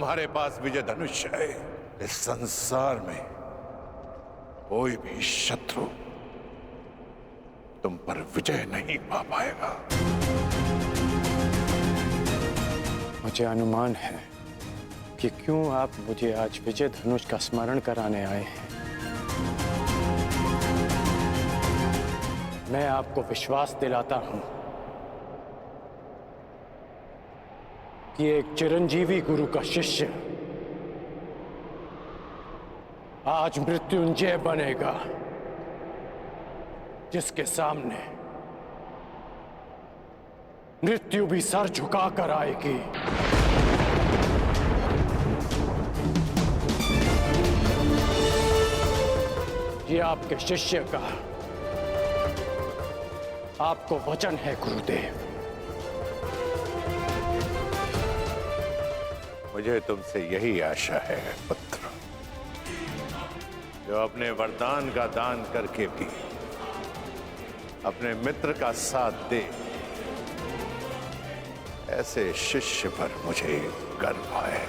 तुम्हारे पास विजय धनुष है। इस संसार में कोई भी शत्रु तुम पर विजय नहीं पा पाएगा। मुझे अनुमान है कि क्यों आप मुझे आज विजय धनुष का स्मरण कराने आए हैं। मैं आपको विश्वास दिलाता हूं कि एक चिरंजीवी गुरु का शिष्य आज मृत्युंजय बनेगा, जिसके सामने मृत्यु भी सर झुकाकर आएगी। ये आपके शिष्य का आपको वचन है गुरुदेव। मुझे तुमसे यही आशा है पुत्र, जो अपने वरदान का दान करके भी अपने मित्र का साथ दे। ऐसे शिष्य पर मुझे गर्व है।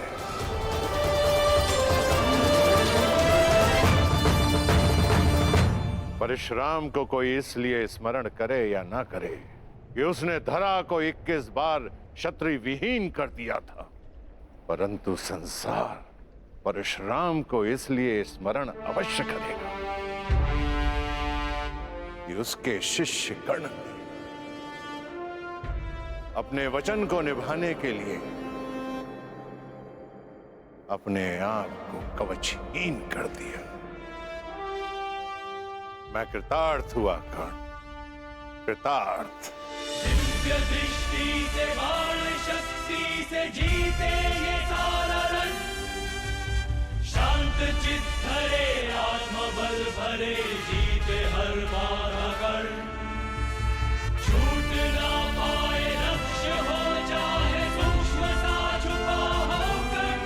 परशुराम को कोई इसलिए स्मरण करे या ना करे कि उसने धरा को 21 बार क्षत्रिय विहीन कर दिया था, परंतु संसार परशुराम को इसलिए स्मरण अवश्य करेगा कि उसके शिष्य गण ने अपने वचन को निभाने के लिए अपने आप को कवचहीन कर दिया। मैं कृतार्थ हुआ कर्ण, कृतार्थ। दिव्य दृष्टि से बाण शक्ति से जीते ये सारा रण, शांत चित्त धरे आत्मबल भरे जीते हर बाधा कर। छूट ना पाए लक्ष्य हो चाहे सूक्ष्म सा छुपा होकर।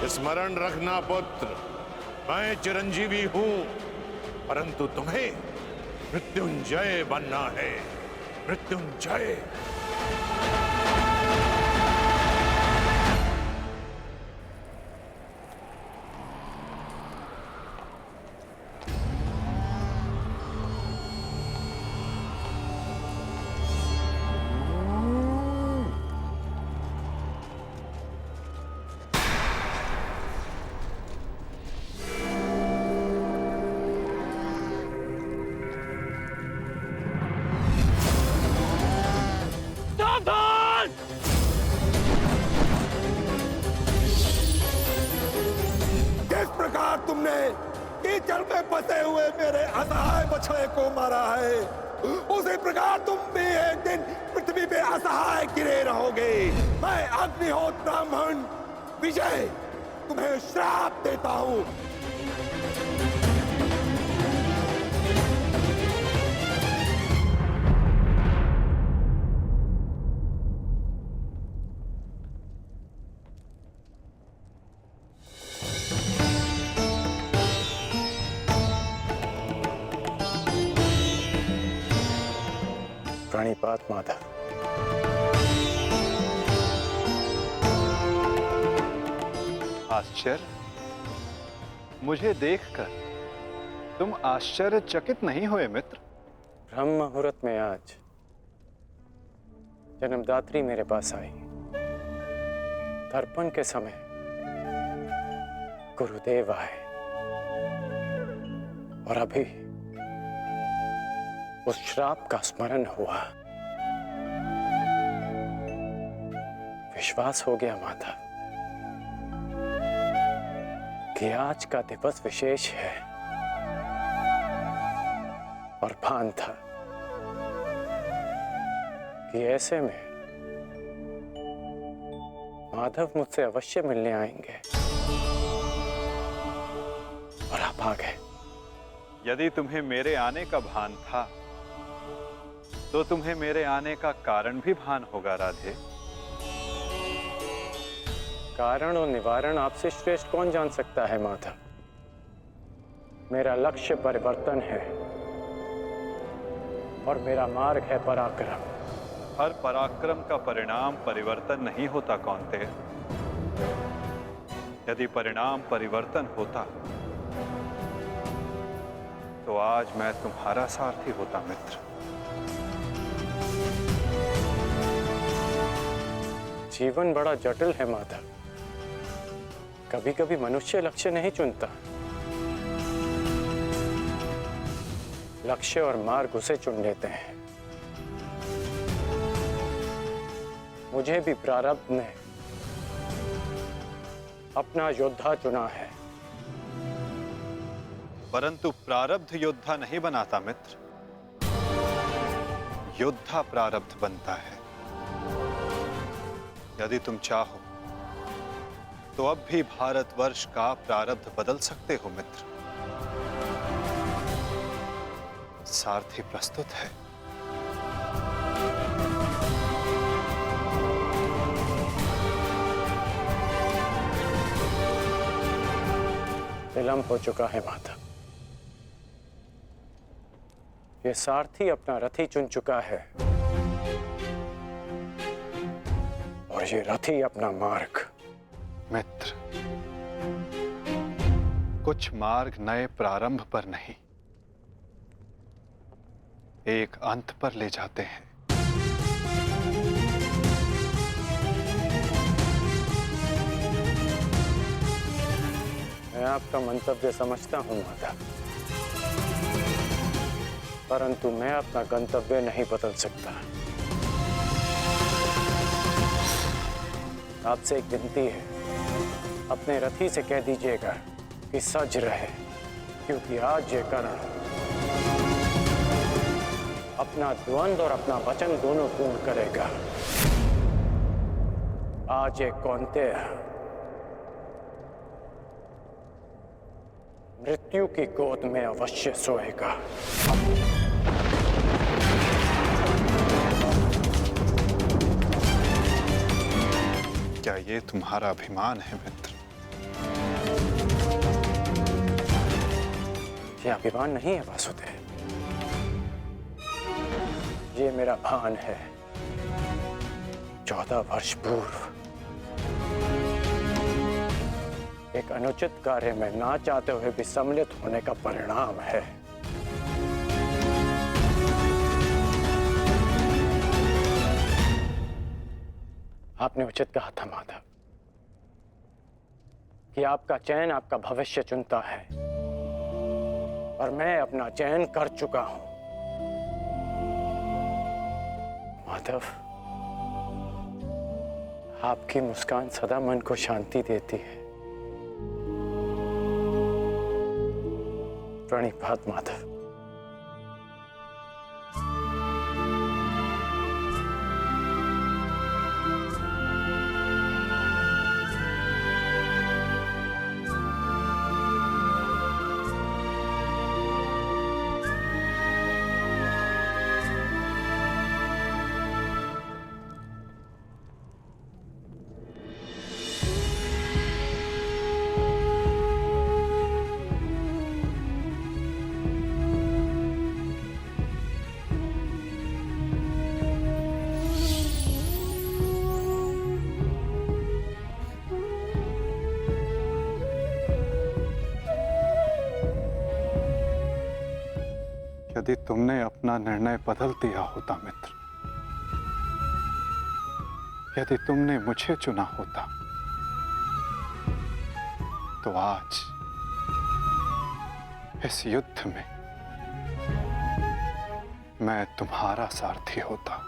स्मरण रखना पुत्र, मैं चिरंजीवी हूं, परंतु तुम्हें मृत्युंजय बनना है। मृत्युंजय। तुमने कीचड़ में फंसे हुए मेरे असहाय बछड़े को मारा है। उसी प्रकार तुम भी एक दिन पृथ्वी पे असहाय गिरे रहोगे। मैं अग्निहोत्र ब्राह्मण विजय तुम्हें श्राप देता हूं। प्रणिपात माधव। आश्चर्य? मुझे देखकर तुम आश्चर्यचकित नहीं हुए मित्र? ब्रह्म मुहूर्त में आज जन्मदात्री मेरे पास आई। तर्पण के समय गुरुदेव आए और अभी उस श्राप का स्मरण हुआ। विश्वास हो गया माधव कि आज का दिवस विशेष है और भान था कि ऐसे में माधव मुझसे अवश्य मिलने आएंगे और आप आ गए। यदि तुम्हें मेरे आने का भान था तो तुम्हें मेरे आने का कारण भी भान होगा राधे। कारण और निवारण आपसे श्रेष्ठ कौन जान सकता है माधव। मेरा लक्ष्य परिवर्तन है और मेरा मार्ग है पराक्रम। हर पराक्रम का परिणाम परिवर्तन नहीं होता कौन्तेय। यदि परिणाम परिवर्तन होता तो आज मैं तुम्हारा सारथी होता मित्र। जीवन बड़ा जटिल है माधव। कभी कभी मनुष्य लक्ष्य नहीं चुनता, लक्ष्य और मार्ग उसे चुन लेते हैं। मुझे भी प्रारब्ध ने अपना योद्धा चुना है। परंतु प्रारब्ध योद्धा नहीं बनाता मित्र, योद्धा प्रारब्ध बनता है। यदि तुम चाहो तो अब भी भारतवर्ष का प्रारब्ध बदल सकते हो मित्र। सारथी प्रस्तुत है। विलंब हो चुका है माधव। ये सारथी अपना रथी चुन चुका है और ये रथी अपना मार्ग। मित्र, कुछ मार्ग नए प्रारंभ पर नहीं, एक अंत पर ले जाते हैं। मैं आपका मंतव्य समझता हूं माधव, परंतु मैं अपना गंतव्य नहीं बदल सकता। आपसे एक विनती है, अपने रथी से कह दीजिएगा कि सज रहे, क्योंकि आज ये कर्ण अपना द्वंद्व और अपना वचन दोनों पूर्ण करेगा। आज ये कौन्तेय मृत्यु की गोद में अवश्य सोएगा। क्या ये तुम्हारा अभिमान है मित्र? ये अभिमान नहीं है वासुदेव, ये मेरा भान है। 14 वर्ष पूर्व एक अनुचित कार्य में ना चाहते हुए भी सम्मिलित होने का परिणाम है। आपने उचित कहा था माधव कि आपका चयन आपका भविष्य चुनता है, और मैं अपना चयन कर चुका हूं। माधव, आपकी मुस्कान सदा मन को शांति देती है। प्रणिपात माधव। यदि तुमने अपना निर्णय बदल दिया होता मित्र, यदि तुमने मुझे चुना होता, तो आज इस युद्ध में मैं तुम्हारा सारथी होता।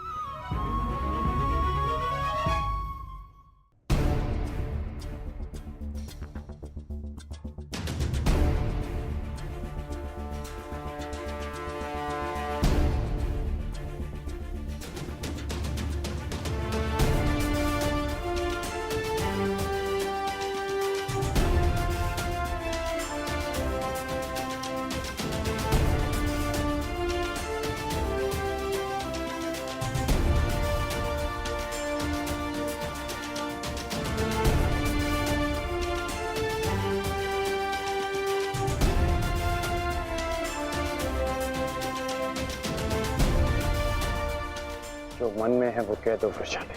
जो मन में है वो कह दो वृषाली।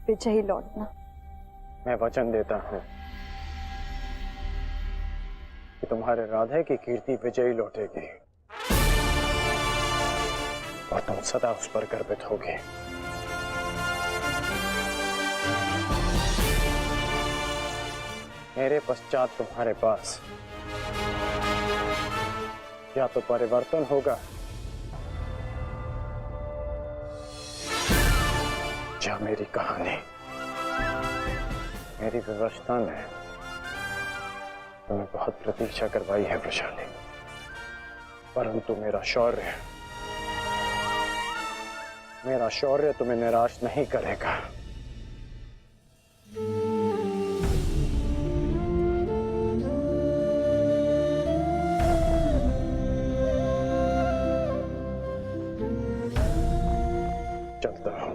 विजयी लौटना। मैं वचन देता हूं कि तुम्हारे राधे की कीर्ति विजयी लौटेगी और तुम सदा उस पर गर्वित होगे। मेरे पश्चात तुम्हारे पास या तो परिवर्तन होगा या मेरी कहानी। मेरी व्यवस्था ने तुम्हें बहुत प्रतीक्षा करवाई है वृषाली, परंतु मेरा शौर्य तुम्हें निराश नहीं करेगा। चलता हूं।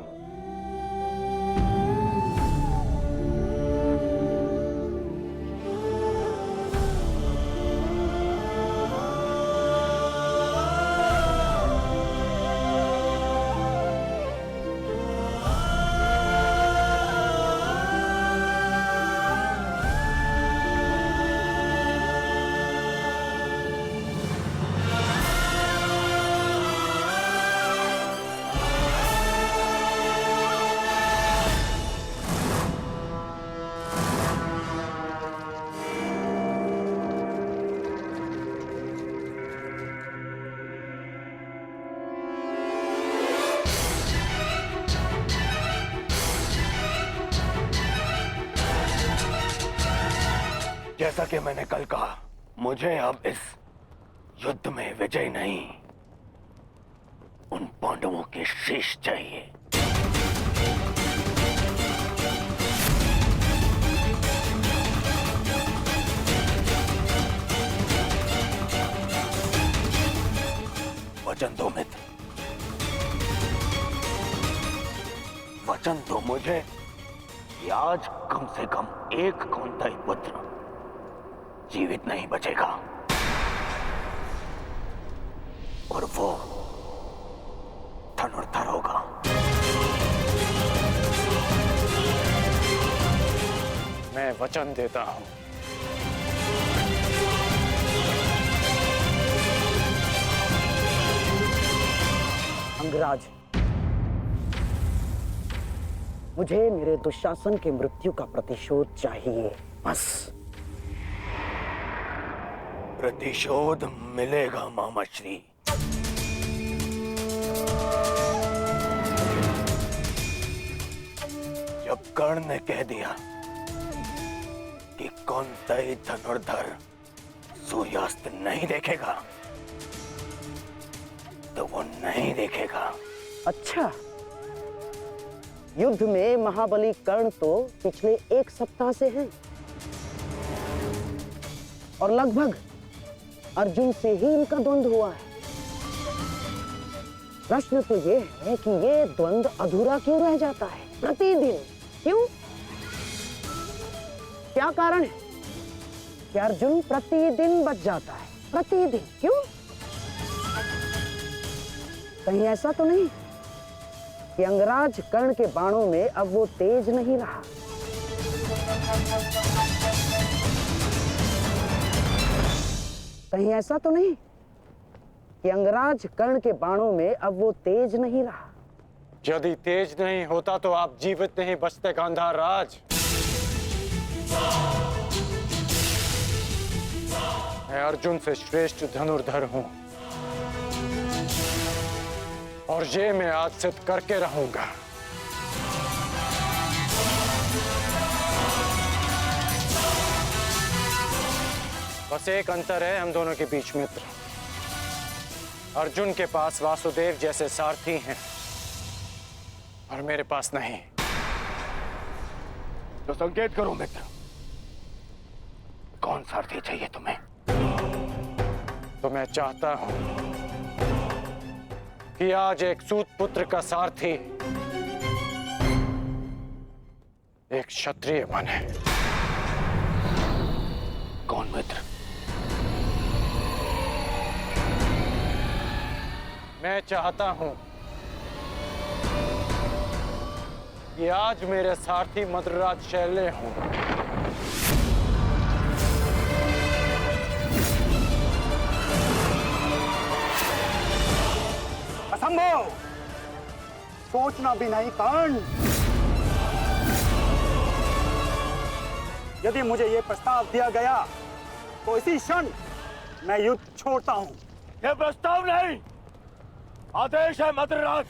जैसा कि मैंने कल कहा, मुझे अब इस युद्ध में विजय नहीं, उन पांडवों के शीश चाहिए। वचन दो मित्र, वचन दो मुझे कि आज कम से कम एक कौंतेय पुत्र जीवित नहीं बचेगा, और वो धनुर्धर होगा। मैं वचन देता हूं। अंगराज, मुझे मेरे दुशासन की मृत्यु का प्रतिशोध चाहिए, बस। प्रतिशोध मिलेगा मामाश्री। जब कर्ण ने कह दिया कि कौंतेय धनुर्धर सूर्यास्त नहीं देखेगा, तो वो नहीं देखेगा। अच्छा, युद्ध में महाबली कर्ण तो पिछले 1 सप्ताह से हैं, और लगभग अर्जुन से ही इनका द्वंद्व हुआ है। प्रश्न तो ये है कि ये द्वंद्व अधूरा क्यों रह जाता है प्रतिदिन? क्यों? क्या कारण है कि अर्जुन प्रतिदिन बच जाता है? प्रतिदिन क्यों? कहीं ऐसा तो नहीं कि अंगराज कर्ण के बाणों में अब वो तेज नहीं रहा? कहीं ऐसा तो नहीं कि अंगराज कर्ण के बाणों में अब वो तेज नहीं रहा? यदि तेज नहीं होता तो आप जीवित नहीं बचते गांधार राज। मैं अर्जुन से श्रेष्ठ धनुर्धर हूं और ये मैं आज सिद्ध करके रहूंगा। बस एक अंतर है हम दोनों के बीच, मित्र। अर्जुन के पास वासुदेव जैसे सारथी हैं और मेरे पास नहीं। तो संकेत करो मित्र, कौन सारथी चाहिए तुम्हें? तो मैं चाहता हूं कि आज एक सूत पुत्र का सारथी एक क्षत्रिय बने। कौन मित्र? मैं चाहता हूं कि आज मेरे सारथी मद्रराज शैल्य हों। असंभव, सोचना भी नहीं कर्ण। यदि मुझे यह प्रस्ताव दिया गया तो इसी क्षण मैं युद्ध छोड़ता हूं। यह प्रस्ताव नहीं, आदेश है मद्रराज।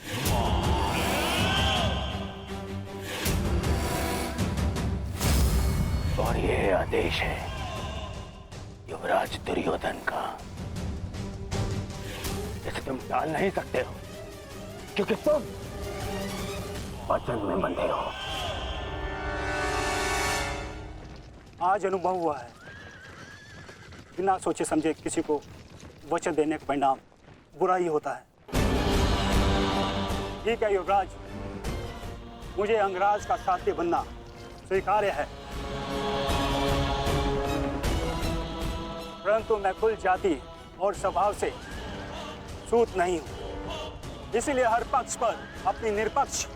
और यह आदेश है युवराज दुर्योधन का। इसे तुम टाल नहीं सकते हो, क्योंकि तुम वचन में बंधे हो। आज अनुभव हुआ है, बिना सोचे समझे किसी को वचन देने का परिणाम बुरा ही होता है। ठीक है युवराज, मुझे अंगराज का साथी बनना स्वीकार्य है, परंतु मैं कुल जाति और स्वभाव से सूत नहीं हूं। इसीलिए हर पक्ष पर अपनी निष्पक्ष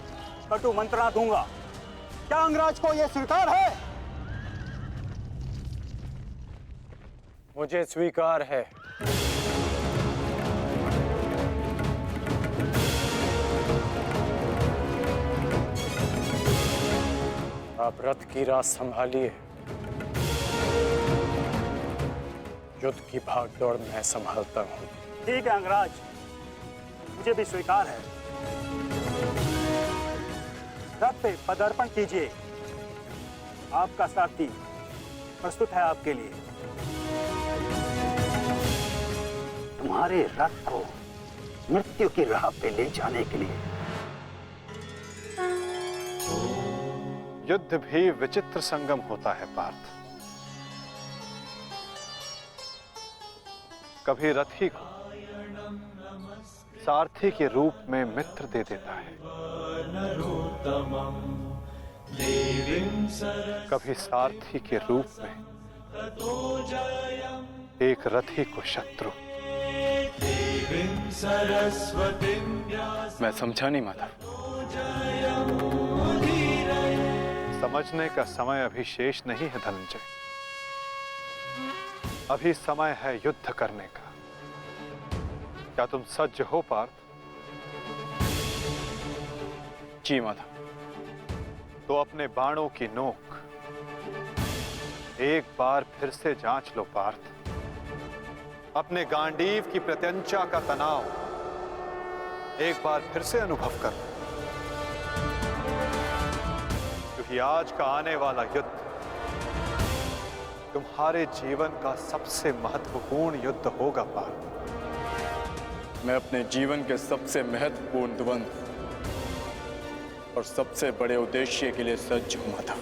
कटु मंत्रणा दूंगा। क्या अंगराज को यह स्वीकार है? मुझे स्वीकार है। आप रथ की राह संभालिए, युद्ध की भागदौड़ मैं संभालता हूं। ठीक है अंगराज, मुझे भी स्वीकार है। रथ पे पदार्पण कीजिए, आपका सारथी प्रस्तुत है आपके लिए। तुम्हारे रथ को मृत्यु की राह पे ले जाने के लिए। युद्ध भी विचित्र संगम होता है पार्थ। कभी रथी को सारथी के रूप में मित्र दे देता है, कभी सारथी के रूप में एक रथी को शत्रु। मैं समझा नहीं माधव। समझने का समय अभी शेष नहीं है धनंजय। अभी समय है युद्ध करने का। क्या तुम सज्ज हो पार्थ? जी माधव। तो अपने बाणों की नोक एक बार फिर से जांच लो पार्थ। अपने गांडीव की प्रत्यंचा का तनाव एक बार फिर से अनुभव कर लो, क्योंकि आज का आने वाला युद्ध तुम्हारे जीवन का सबसे महत्वपूर्ण युद्ध होगा पार्थ। मैं अपने जीवन के सबसे महत्वपूर्ण द्वंद्व और सबसे बड़े उद्देश्य के लिए सज्ज हूं माधव।